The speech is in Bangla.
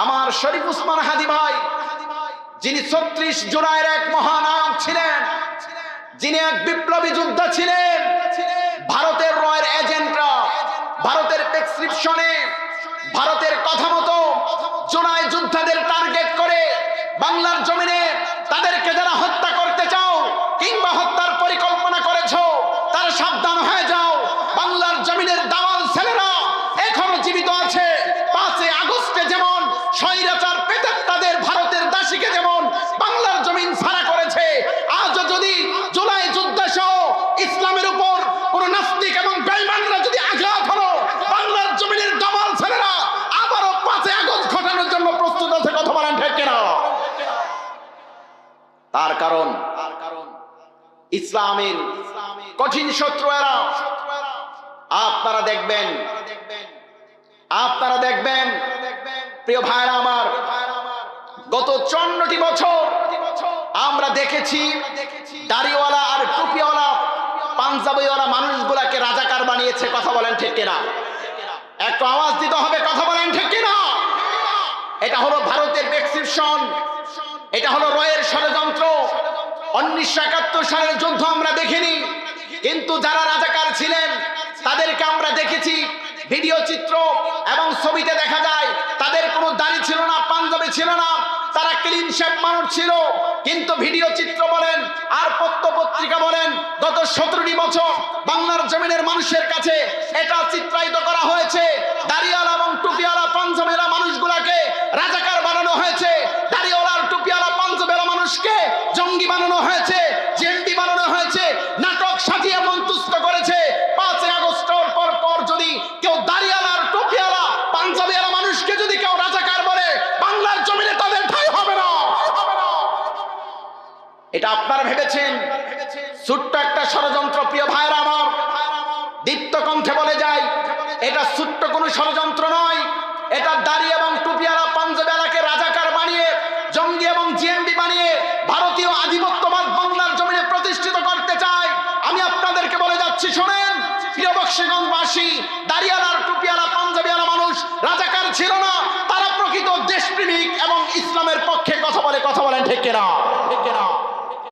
আমার শরীফ উসমান হাদি ভাই, যিনি 36 জুলাইয়ের এক মহানায়ক ছিলেন, যিনি এক বিপ্লবী যোদ্ধা ছিলেন, ভারতের রয়ের এজেন্টরা ভারতের প্রেসক্রিপশনে ভারতের কথা মতো জুলাই যোদ্ধাদের টার্গেট করে বাংলার জমিনে তাদেরকে যারা হত্যা করতে চাও কিংবা হত্যার পরিকল্পনা করেছো, তারা সাবধান হয়ে যাও। বাংলার জমিনের দালাল ছেলেরা এখনো জীবিত আছে। 5 আগস্টে যেমন স্বৈরাচার পেতাত্তাদের ভারতের দাসীকে যেমন বাংলার জমিন ছাড়া করেছে, আজও যদি জুলাই যোদ্ধা সহ ইসলামের উপর কোন নাস্তিক এবং বেঈমানরা যদি আঘাত হলো, বাংলার জমিনের দালাল ছেলেরা আবারও 5 আগস্ট ঘটানোর জন্য প্রস্তুত আছে। কথা বলেন ঠিক কিনা? তার কারণ ইসলামের কঠিন শত্রু এরা। আপনারা দেখবেন প্রিয় ভাইরা আমার, গত 54টি বছর আমরা দেখেছি দাড়িওয়ালা আর টুপিওয়ালা পাঞ্জাবিওয়ালা মানুষগুলাকে রাজাকার বানিয়েছে। কথা বলেন ঠিক কিনা? একটু আওয়াজ দিতে হবে। কথা বলেন ঠিক কিনা? এটা হলো ভারতের প্রেসক্রিপশন, এটা হলো রয়ের ষড়যন্ত্র। 1971 সালের যুদ্ধ আমরা দেখিনি, কিন্তু যারা রাজাকার ছিলেন তাদেরকে আমরা দেখেছি ভিডিও চিত্র এবং ছবিতে দেখা যায় তাদের কোনো দাড়ি ছিল না, পাঞ্জাবি ছিল না, তারা ক্লিন শেভ মানুষ ছিল। কিন্তু ভিডিও চিত্র বলেন আর পত্রিকা বলেন, গত 17টি বছর বাংলার জমিনের মানুষের কাছে এটা চিত্রায়িত করা হয়েছে। দাড়িওয়ালা এবং টুপিওয়ালা পাঞ্জাবিওয়ালা মানুষগুলাকে রাজাকার বানানো হয়েছে, দাড়িওয়ালা আর টুপিওয়ালা পাঞ্জাবিওয়ালা মানুষকে জঙ্গি বানানো হয়েছে, জেএমবি বানানো হয়েছে, নাটক সাজিয়ে মন্তস্থ করেছে। 5 আগস্টের পর যদি কেউ দাড়িওয়ালা আর টুপিওয়ালা পাঞ্জাবিওয়ালা মানুষকে যদি কেউ রাজাকার বলে, বাংলার জমিনে তাদের ঠাঁই হবে না। এটা আপনারা ভেবেছেন ছোট্ট একটা ষড়যন্ত্র। প্রিয় ভাইরা আমার, দীপ্ত কণ্ঠে বলে যায় এটা ছোট্ট কোনো ষড়যন্ত্র নয়। এটা দাড়ি এবং টুপিওয়ালা পাঞ্জাবিওয়ালাকে রাজাকার বানিয়ে, জঙ্গি এবং জিএমবি বানিয়ে ভারতীয় আধিপত্যবাদ বাংলার জমিনে প্রতিষ্ঠিত করতে চায়। আমি আপনাদেরকে বলে যাচ্ছি, শোনেন প্রিয় বক্সিগঞ্জবাসী, দাড়িওয়ালা আর টুপিওয়ালা পাঞ্জাবিওয়ালা মানুষ রাজাকার ছিল না, তারা প্রকৃত দেশপ্রেমিক এবং ইসলামের পক্ষে কথা বলেন ঠিক কিনা?